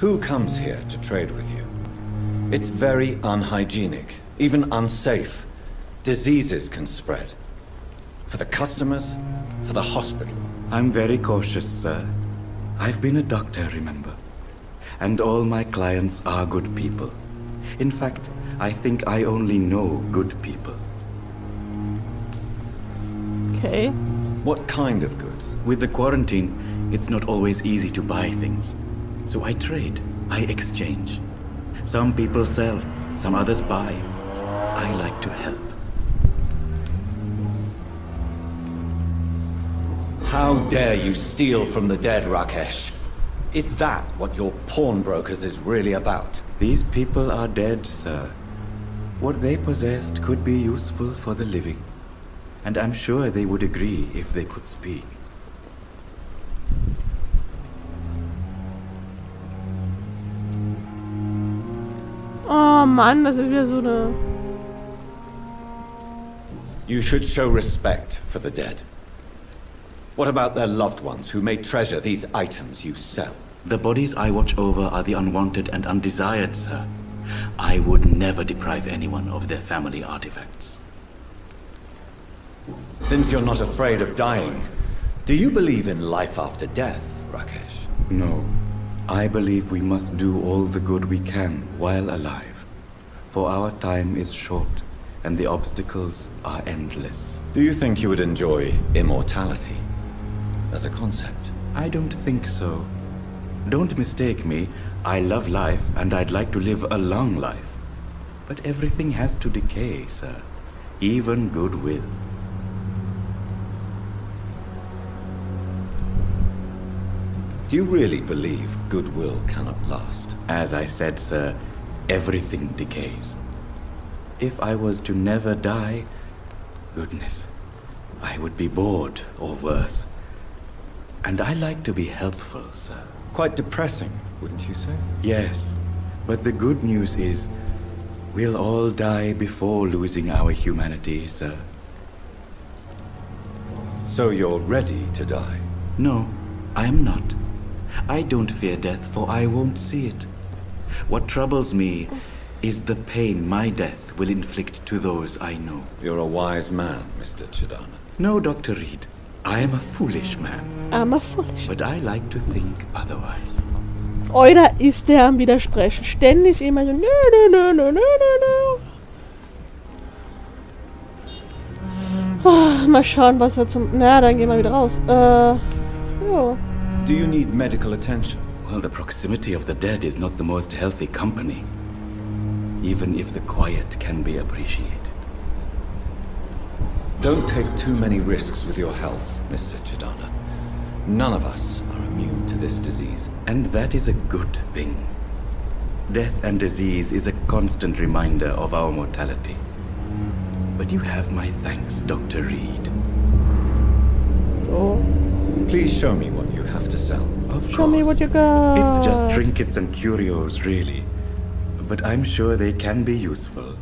Who comes here to trade with you? It's very unhygienic, even unsafe. Diseases can spread. For the customers, for the hospital. I'm very cautious, sir. I've been a doctor, remember? And all my clients are good people. In fact, I think I only know good people. Okay. What kind of goods? With the quarantine, it's not always easy to buy things. So I trade, I exchange. Some people sell, some others buy. I like to help. How dare you steal from the dead, Rakesh? Is that what your pawnbrokers is really about? These people are dead, sir. What they possessed could be useful for the living. And I'm sure they would agree if they could speak. Oh Mann, das ist wieder so eine... You should show respect for the dead. What about their loved ones who may treasure these items you sell? The bodies I watch over are the unwanted and undesired, sir. I would never deprive anyone of their family artifacts. Since you're not afraid of dying, do you believe in life after death, Rakesh? No. I believe we must do all the good we can while alive. For our time is short, and the obstacles are endless. Do you think you would enjoy immortality as a concept? I don't think so. Don't mistake me. I love life, and I'd like to live a long life. But everything has to decay, sir. Even goodwill. Do you really believe goodwill cannot last? As I said, sir, everything decays. If I was to never die, goodness, I would be bored or worse. And I like to be helpful, sir. Quite depressing, wouldn't you say? Yes, but the good news is, we'll all die before losing our humanity, sir. So you're ready to die? No, I am not. I don't fear death, for I won't see it. What troubles me is the pain my death will inflict to those I know. You're a wise man, Mr. Chidana. No, Dr. Reed. I am a foolish man. I'm a foolish. But I like to think otherwise. Oh, da ist der am Widersprechen. Ständig immer so, nö, nö, nö, nö, nö, nö. Oh, mal schauen, was er zum... Na, dann gehen wir wieder raus. Jo. Do you need medical attention? Well, the proximity of the dead is not the most healthy company. Even if the quiet can be appreciated. Don't take too many risks with your health, Mr. Chidana. None of us are immune to this disease. And that is a good thing. Death and disease is a constant reminder of our mortality. But you have my thanks, Dr. Reed. So. Please show me what you have to sell. Of course. Show me what you got. It's just trinkets and curios, really. But I'm sure they can be useful.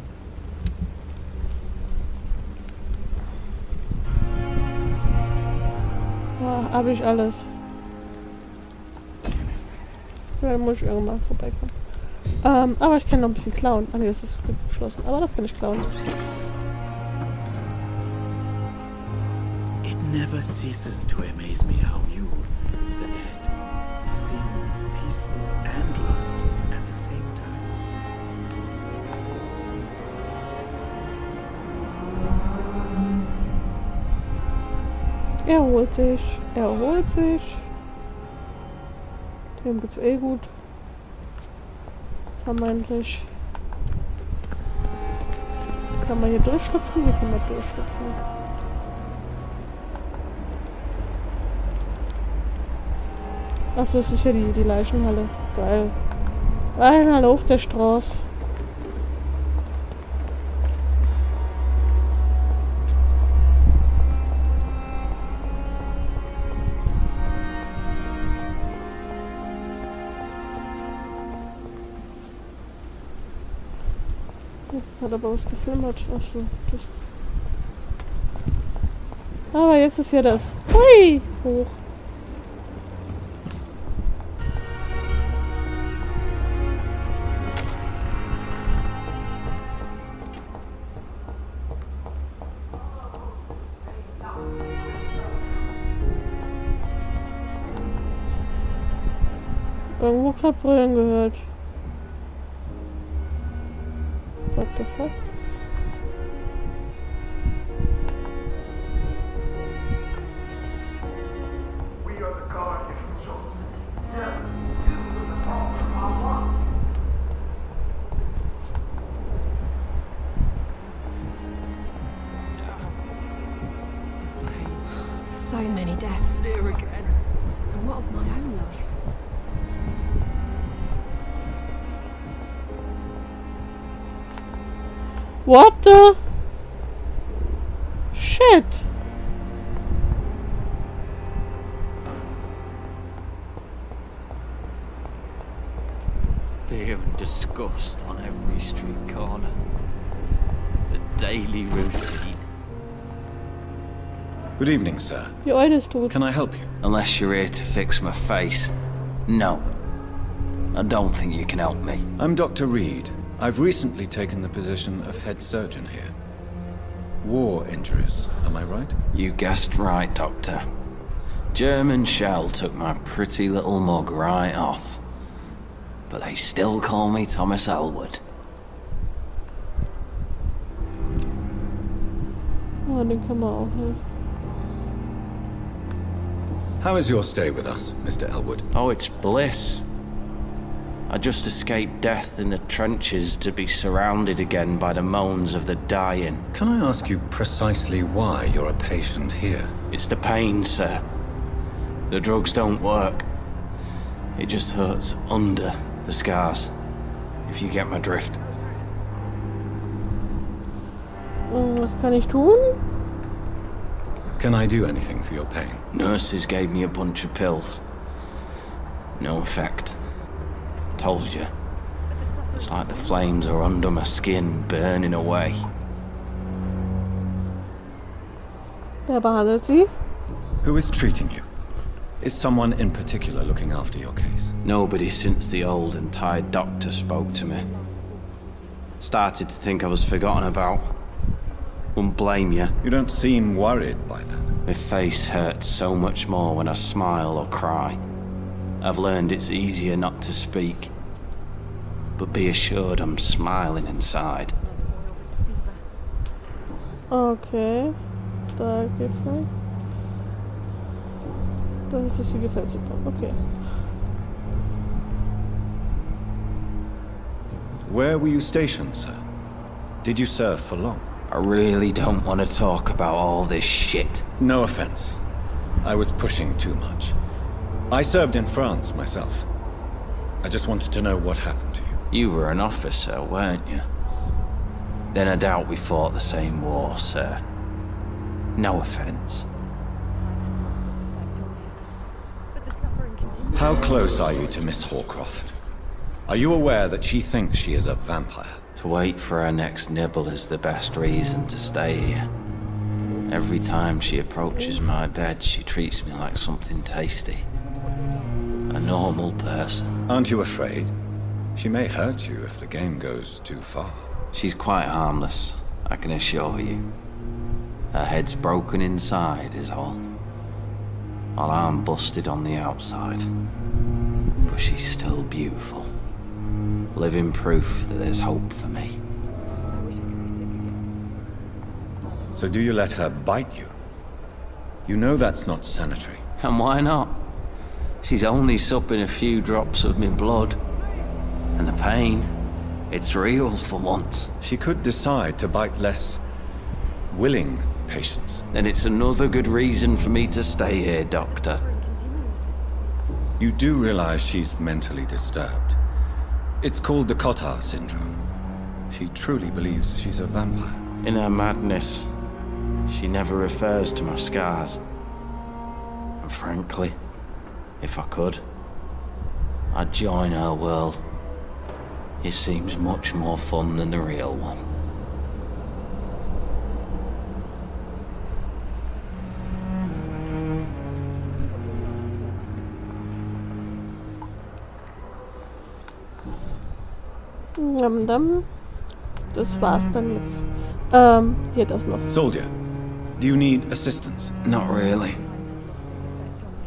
Ja, hab ich alles. Dann muss ich irgendwann vorbeikommen. Aber ich kann noch ein bisschen klauen. Ah ne, das ist geschlossen. Aber das kann ich klauen. It never ceases to amaze me how you, the dead, seem peaceful and lost at the same time. Erholt sich. Erholt sich. Dem geht's eh gut. Vermeintlich. Kann man hier durchschlüpfen? Hier kann man durchschlüpfen. Achso, das ist ja die Leichenhalle. Geil. Leichenhalle auf der Straße. Hat aber was gefilmert. Achso, das. Aber jetzt ist ja das. Hui! Hoch. irgendwo gerade Brüllen gehört. What the fuck? So many deaths. Here again. And what of my own life? What the shit? Fear and disgust on every street corner. The daily routine. Good evening, sir. Die Eule ist tot. Can I help you? Unless you're here to fix my face. No. I don't think you can help me. I'm Dr. Reed. I've recently taken the position of head surgeon here. War injuries, am I right? You guessed right, Doctor. German shell took my pretty little mug right off. But they still call me Thomas Elwood. Oh, den kann man auch helfen. How is your stay with us, Mr. Elwood? Oh, it's bliss. I just escaped death in the trenches to be surrounded again by the moans of the dying. Can I ask you precisely why you're a patient here? It's the pain, sir. The drugs don't work. It just hurts under the scars, if you get my drift. Was kann ich tun? Can I do anything for your pain? Nurses gave me a bunch of pills. No effect. Told you. It's like the flames are under my skin, burning away. Wer behandelt sie? Who is treating you? Is someone in particular looking after your case? Nobody since the old and tired doctor spoke to me. Started to think I was forgotten about. Wouldn't blame you. You don't seem worried by that. My face hurts so much more when I smile or cry. I've learned it's easier not to speak. But be assured I'm smiling inside. Okay. Da geht's nicht. Das ist die Gefäßepumpe. Okay. Where were you stationed, sir? Did you serve for long? I really don't want to talk about all this shit. No offense. I was pushing too much. I served in France myself. I just wanted to know what happened to you. You were an officer, weren't you? Then I doubt we fought the same war, sir. No offense. How close are you to Miss Horcroft? Are you aware that she thinks she is a vampire? To wait for her next nibble is the best reason to stay here. Every time she approaches my bed, she treats me like something tasty. A normal person. Aren't you afraid? She may hurt you if the game goes too far. She's quite harmless, I can assure you. Her head's broken inside is all. Her arm busted on the outside. But she's still beautiful. Living proof that there's hope for me. So do you let her bite you? You know that's not sanitary. And why not? She's only supping a few drops of me blood. And the pain, it's real for once. She could decide to bite less willing patients. Then it's another good reason for me to stay here, Doctor. You do realize she's mentally disturbed. It's called the Cotard syndrome. She truly believes she's a vampire. In her madness, she never refers to my scars. And frankly, if I could, I'd join her world. It seems much more fun than the real one. Das war's dann jetzt. Hier das noch. Soldier, do you need assistance? Not really.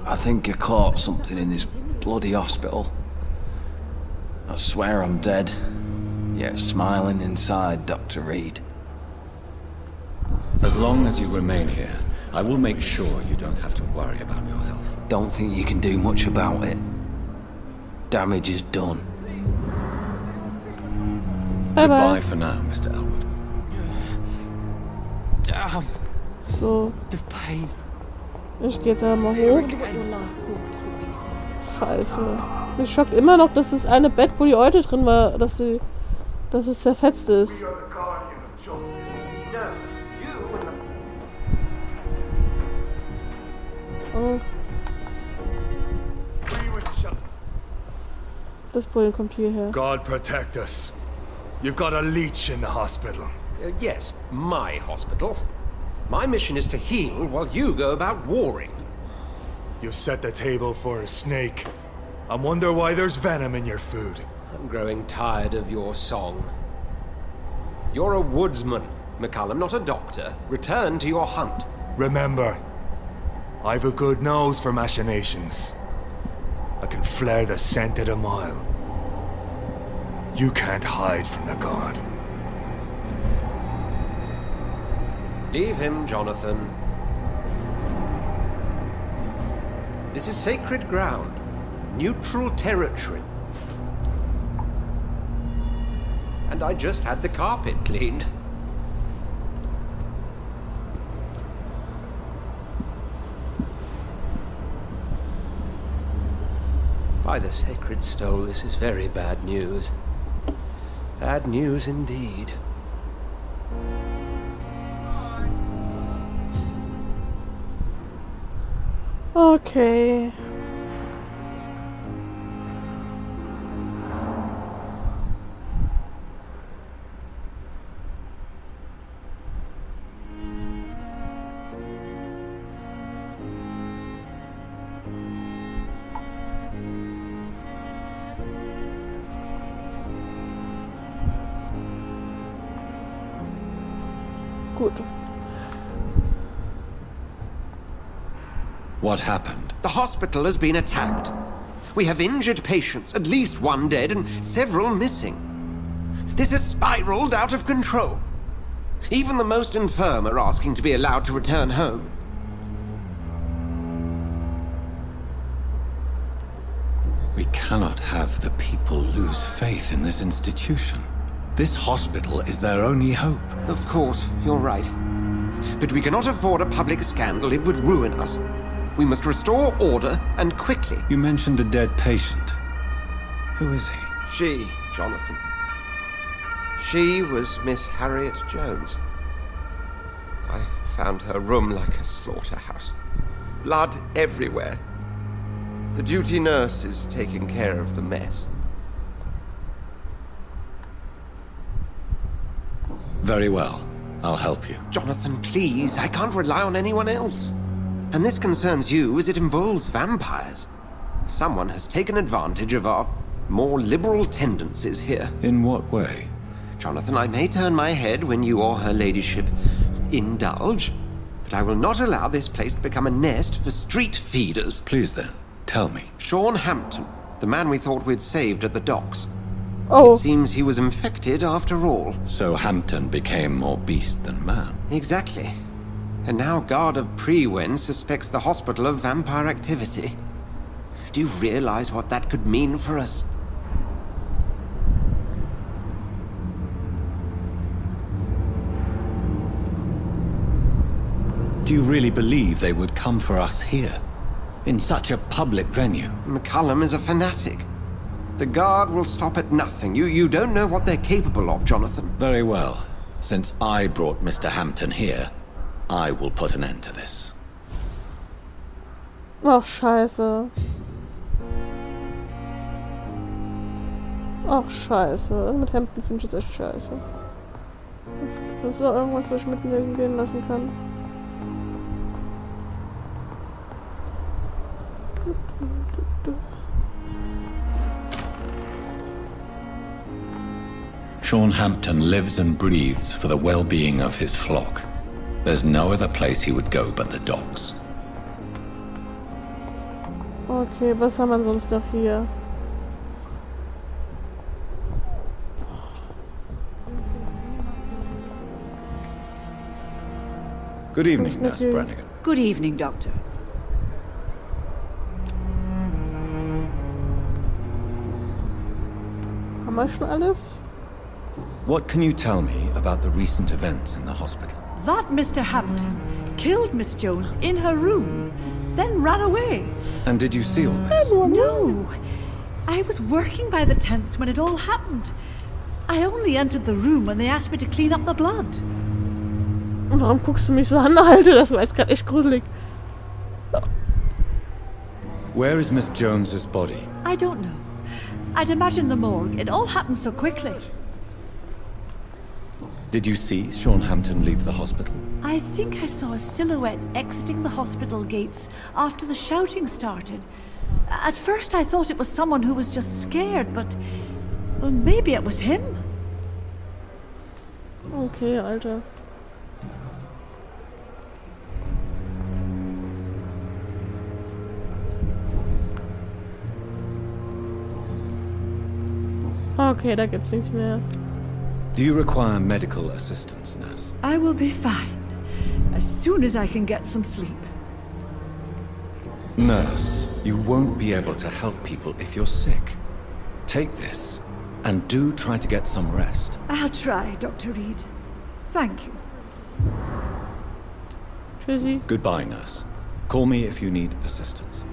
I think I caught something in this bloody hospital. I swear I'm dead, yet smiling inside, Dr. Reed. As long as you remain here, I will make sure you don't have to worry about your health. Don't think you can do much about it. Damage is done. Goodbye for now, Mr. Elwood. Damn. So. The pain. Ich geh jetzt aber mal hoch. Scheiße. Mich schockt immer noch, dass das eine Bett, wo die Eute drin war, dass es zerfetzt ist. Oh. Das Bullen kommt hierher. God protect us. You've got a leech in the hospital. Yes, my hospital. My mission is to heal while you go about warring. You've set the table for a snake. I wonder why there's venom in your food. I'm growing tired of your song. You're a woodsman, McCallum, not a doctor. Return to your hunt. Remember, I've a good nose for machinations. I can flare the scent at a mile. You can't hide from the god. Leave him, Jonathan. This is sacred ground. Neutral territory. And I just had the carpet cleaned. By the sacred stole, this is very bad news. Bad news indeed. Okay. Gut. What happened? The hospital has been attacked. We have injured patients, at least one dead and several missing. This has spiraled out of control. Even the most infirm are asking to be allowed to return home. We cannot have the people lose faith in this institution. This hospital is their only hope. Of course, you're right. But we cannot afford a public scandal. It would ruin us. We must restore order, and quickly. You mentioned a dead patient. Who is he? She, Jonathan. She was Miss Harriet Jones. I found her room like a slaughterhouse. Blood everywhere. The duty nurse is taking care of the mess. Very well. I'll help you. Jonathan, please. I can't rely on anyone else. And this concerns you as it involves vampires. Someone has taken advantage of our more liberal tendencies here. In what way? Jonathan, I may turn my head when you or her ladyship indulge, but I will not allow this place to become a nest for street feeders. Please then, tell me. Sean Hampton, the man we thought we'd saved at the docks. Oh. It seems he was infected after all. So Hampton became more beast than man. Exactly. And now Guard of Prewen suspects the hospital of vampire activity. Do you realize what that could mean for us? Do you really believe they would come for us here? In such a public venue? McCallum is a fanatic. The Guard will stop at nothing. You don't know what they're capable of, Jonathan. Very well. Since I brought Mr. Hampton here, I will put an end to this. Ach, scheiße. Ach, scheiße. Mit Hampton finde ich jetzt echt scheiße. Ist da irgendwas, was ich mit mir gehen lassen kann? Sean Hampton lives and breathes for the well-being of his flock. There's no other place he would go but the docks. Okay, was haben wir sonst noch hier? Good evening, Nurse Brannigan. Good evening, Doctor. Haben wir schon alles? What can you tell me about the recent events in the hospital? That Mr. Hampton killed Miss Jones in her room, then ran away. And did you see all this? No. I was working by the tents when it all happened. I only entered the room when they asked me to clean up the blood. Warum guckst du mich so an, Alter? Das war jetzt gerade echt gruselig. Where is Miss Jones's body? I don't know. I'd imagine the morgue. It all happened so quickly. Did you see Sean Hampton leave the hospital? I think I saw a silhouette exiting the hospital gates after the shouting started. At first I thought it was someone who was just scared, but... well, maybe it was him. Okay, Alter. Okay, da gibt's nichts mehr. Do you require medical assistance, nurse? I will be fine. As soon as I can get some sleep. Nurse, you won't be able to help people if you're sick. Take this, and do try to get some rest. I'll try, Dr. Reed. Thank you. Tschüssi. Goodbye, nurse. Call me if you need assistance.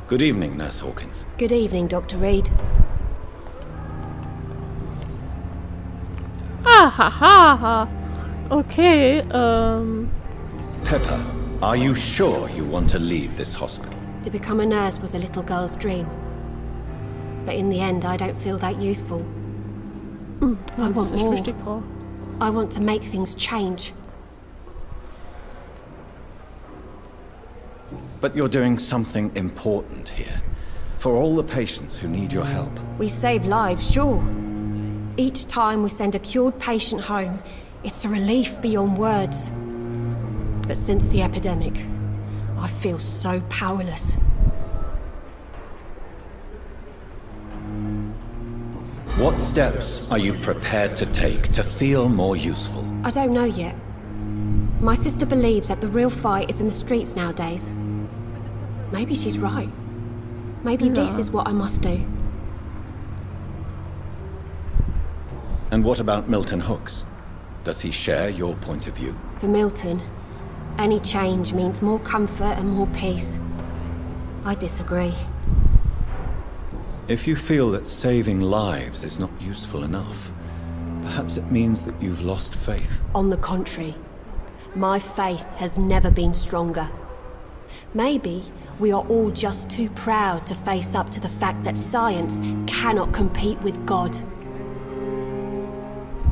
Good evening, Nurse Hawkins. Good evening, Dr. Reed. Ah, ha, ha, ha. Okay, Pepper, are you sure you want to leave this hospital? To become a nurse was a little girl's dream. But in the end, I don't feel that useful. I want echt more. wichtig, Frau. I want to make things change. But you're doing something important here. For all the patients who need your help. We save lives, sure. Each time we send a cured patient home, it's a relief beyond words. But since the epidemic, I feel so powerless. What steps are you prepared to take to feel more useful? I don't know yet. My sister believes that the real fight is in the streets nowadays. Maybe she's right. Maybe this is what I must do. And what about Milton Hooks? Does he share your point of view? For Milton, any change means more comfort and more peace. I disagree. If you feel that saving lives is not useful enough, perhaps it means that you've lost faith. On the contrary, my faith has never been stronger. Maybe we are all just too proud to face up to the fact that science cannot compete with God.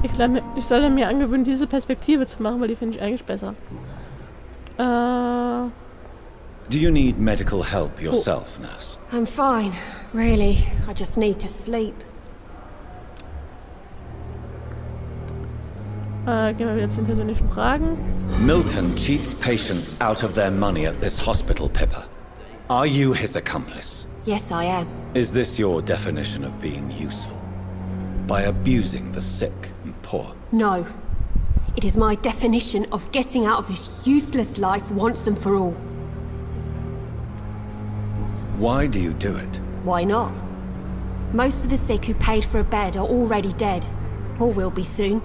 Ich sollte mir angewöhnen, diese Perspektive zu machen, weil die finde ich eigentlich besser. Do you need medical help yourself, nurse? I'm fine, really. I just need to sleep. Gehen wir wieder zu den persönlichen Fragen. Milton cheats patients out of their money at this hospital, Pippa. Are you his accomplice? Yes, I am. Is this your definition of being useful? By abusing the sick and poor? No. It is my definition of getting out of this useless life once and for all. Why do you do it? Why not? Most of the sick who paid for a bed are already dead, or will be soon.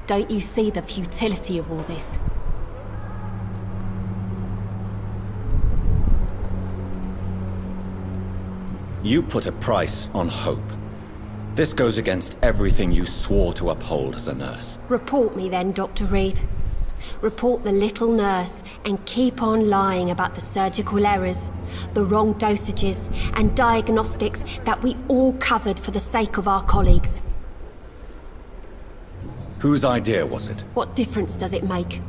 Don't you see the futility of all this? You put a price on hope. This goes against everything you swore to uphold as a nurse. Report me then, Dr. Reed. Report the little nurse and keep on lying about the surgical errors, the wrong dosages and diagnostics that we all covered for the sake of our colleagues. Whose idea was it? What difference does it make?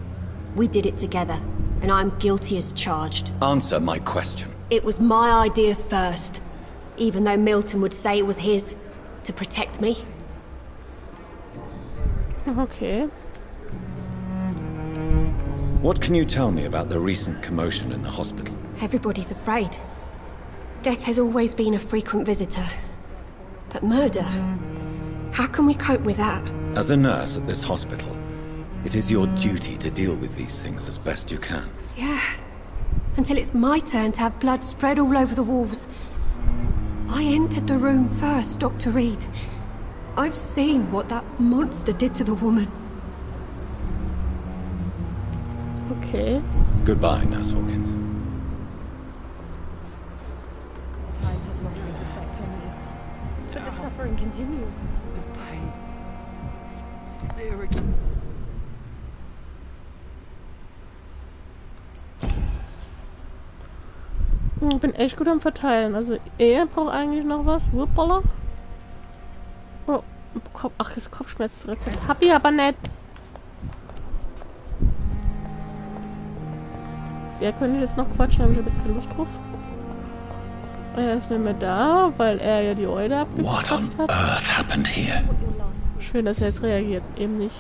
We did it together, and I'm guilty as charged. Answer my question. It was my idea first, even though Milton would say it was his, to protect me. Okay. What can you tell me about the recent commotion in the hospital? Everybody's afraid. Death has always been a frequent visitor. But murder? How can we cope with that? As a nurse at this hospital, it is your duty to deal with these things as best you can. Yeah. Until it's my turn to have blood spread all over the walls. I entered the room first, Dr. Reed. I've seen what that monster did to the woman. Okay. Goodbye, Nurse Hawkins. Time has lost its effect on me. But the suffering continues. The pain. There again. Ich bin echt gut am Verteilen. Also er braucht eigentlich noch was. Wuppala. Oh, ach, das Kopfschmerzrezept. Hab ich aber nicht. Ja, könnte ich jetzt noch quatschen, aber ich habe jetzt keine Lust drauf. Er ist nicht mehr da, weil er ja die Eude abgekratzt hat. Earth happened here? Schön, dass er jetzt reagiert. Eben nicht.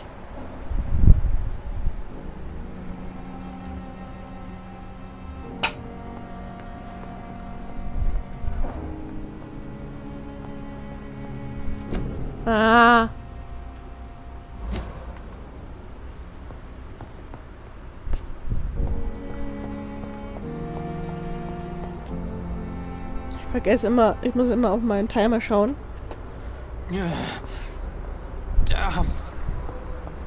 Ah. Ich vergesse immer, ich muss immer auf meinen Timer schauen. Damn.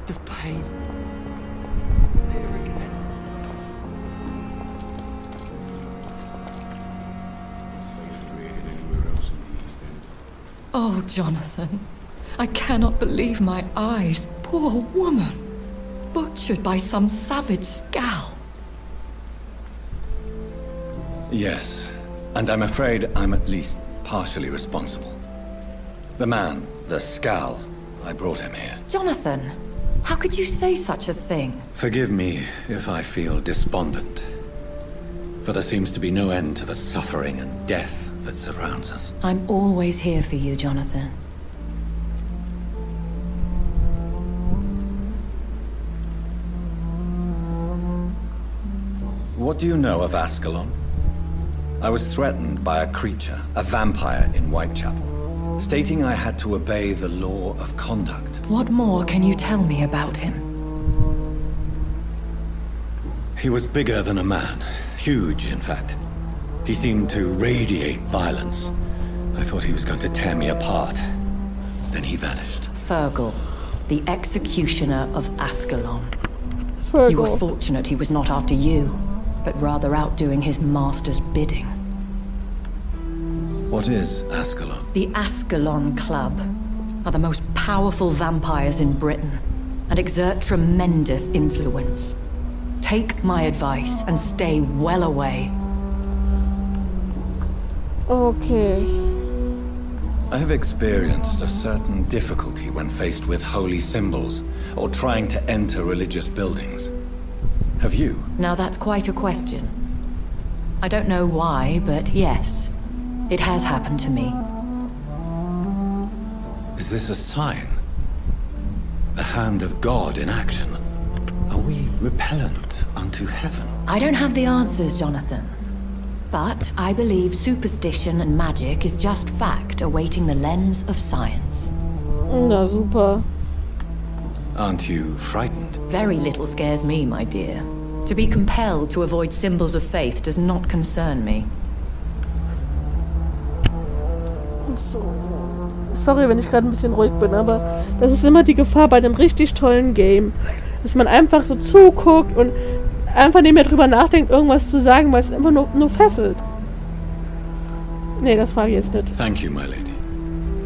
The pain. There again. Oh, Jonathan. I cannot believe my eyes. Poor woman. Butchered by some savage scowl. Yes, and I'm afraid I'm at least partially responsible. The man, the scowl, I brought him here. Jonathan, how could you say such a thing? Forgive me if I feel despondent, for there seems to be no end to the suffering and death that surrounds us. I'm always here for you, Jonathan. What do you know of Ascalon? I was threatened by a creature, a vampire in Whitechapel, stating I had to obey the law of conduct. What more can you tell me about him? He was bigger than a man. Huge, in fact. He seemed to radiate violence. I thought he was going to tear me apart. Then he vanished. Fergal, the executioner of Ascalon. Fergal. You were fortunate he was not after you, but rather out doing his master's bidding. What is Ascalon? The Ascalon Club are the most powerful vampires in Britain and exert tremendous influence. Take my advice and stay well away. Okay. I have experienced a certain difficulty when faced with holy symbols or trying to enter religious buildings. Have you? Now that's quite a question. I don't know why, but yes, it has happened to me. Is this a sign? The hand of God in action? Are we repellent unto heaven? I don't have the answers, Jonathan. But I believe superstition and magic is just fact awaiting the lens of science. Na super. Aren't you frightened? Very little scares me, my dear. To be compelled to avoid symbols of faith does not concern me. So. Sorry, wenn ich gerade ein bisschen ruhig bin, aber das ist immer die Gefahr bei einem richtig tollen Game. Dass man einfach so zuguckt und einfach nicht mehr drüber nachdenkt, irgendwas zu sagen, weil es einfach nur fesselt. Nee, das frage ich jetzt nicht. Thank you, my lady.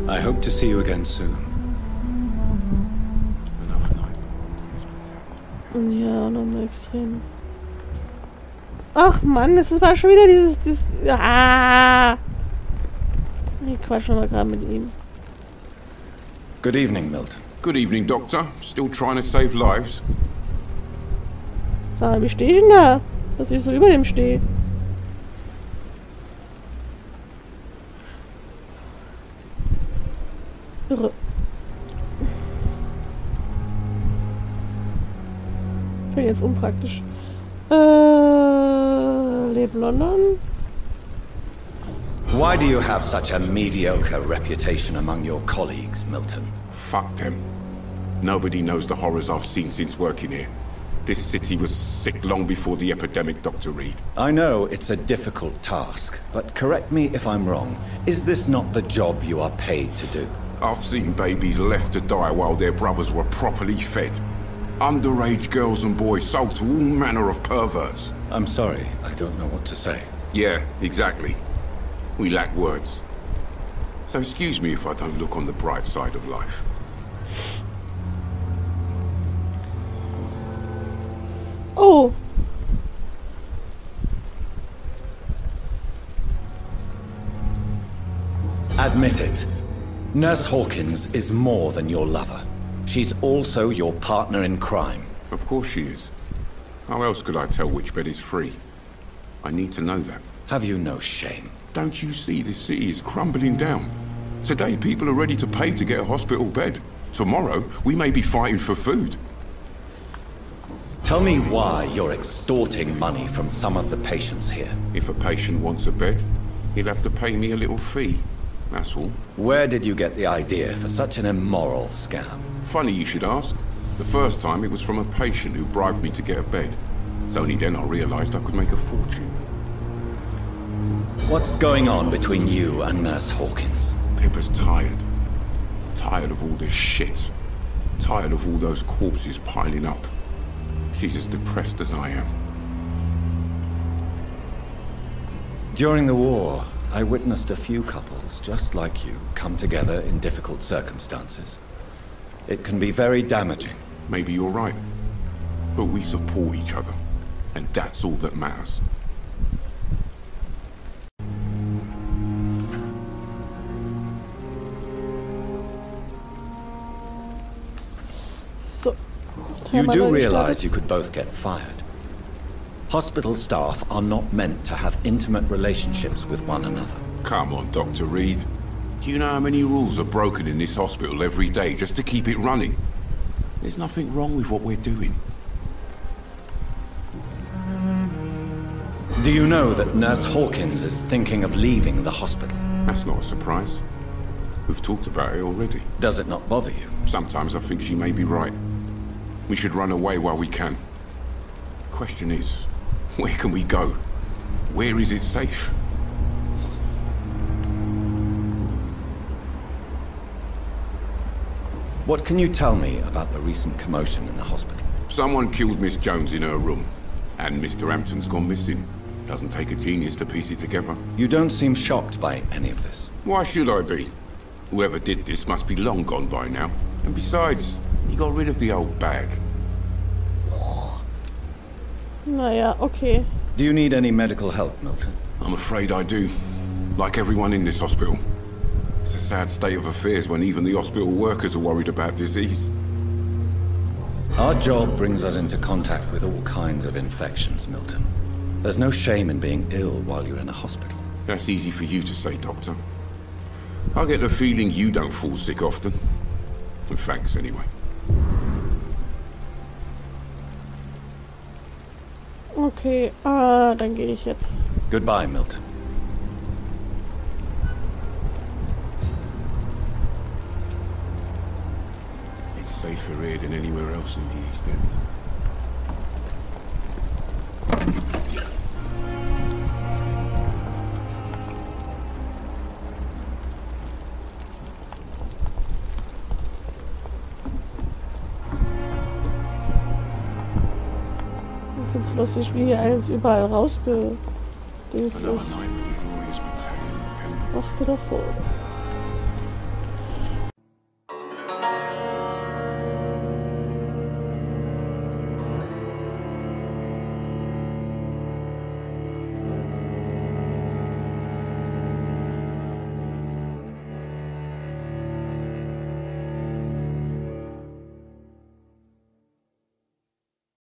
I hope to see you again soon. Ja, nochmal extrem. Ach Mann, das war schon wieder dieses ah! Ich quatsch nochmal gerade mit ihm. Good evening, Milton. Good evening, Doctor. Still trying to save lives? Sag mal, wie stehe ich denn da? Dass ich so über dem stehe. Irre. Ich bin jetzt unpraktisch. Leben London. Why do you have such a mediocre reputation among your colleagues, Milton? Fuck them. Nobody knows the horrors I've seen since working here. This city was sick long before the epidemic, Dr. Reed. I know it's a difficult task, but correct me if I'm wrong. Is this not the job you are paid to do? I've seen babies left to die while their brothers were properly fed. Underage girls and boys sold to all manner of perverts. I'm sorry, I don't know what to say. Yeah, exactly. We lack words. So excuse me if I don't look on the bright side of life. Oh. Admit it. Nurse Hawkins is more than your lover. She's also your partner in crime. Of course she is. How else could I tell which bed is free? I need to know that. Have you no shame? Don't you see this city is crumbling down? Today people are ready to pay to get a hospital bed. Tomorrow we may be fighting for food. Tell me why you're extorting money from some of the patients here. If a patient wants a bed, he'll have to pay me a little fee. That's all. Where did you get the idea for such an immoral scam? Funny you should ask. The first time it was from a patient who bribed me to get a bed. It's only then I realized I could make a fortune. What's going on between you and Nurse Hawkins? Pippa's tired. Tired of all this shit. Tired of all those corpses piling up. She's as depressed as I am. During the war, I witnessed a few couples just like you come together in difficult circumstances. It can be very damaging. Maybe you're right. But we support each other. And that's all that matters. You do realize you could both get fired. Hospital staff are not meant to have intimate relationships with one another. Come on, Dr. Reed. Do you know how many rules are broken in this hospital every day just to keep it running? There's nothing wrong with what we're doing. Do you know that Nurse Hawkins is thinking of leaving the hospital? That's not a surprise. We've talked about it already. Does it not bother you? Sometimes I think she may be right. We should run away while we can. The question is, where can we go? Where is it safe? What can you tell me about the recent commotion in the hospital? Someone killed Miss Jones in her room, and Mr. Hampton's gone missing. Doesn't take a genius to piece it together. You don't seem shocked by any of this. Why should I be? Whoever did this must be long gone by now. And besides, he got rid of the old bag. Naja, okay. Do you need any medical help, Milton? I'm afraid I do. Like everyone in this hospital. It's a sad state of affairs when even the hospital workers are worried about disease. Our job brings us into contact with all kinds of infections, Milton. There's no shame in being ill while you're in a hospital. That's easy for you to say, Doctor. I get the feeling you don't fall sick often. And thanks, anyway. Okay, dann gehe ich jetzt. Goodbye, Milton. It's safer here than anywhere else in the East End. Ich find's lustig, wie hier alles überall rausgedingst ist. Another night with the glorious battalion of Pembroke. Was geht doch vor?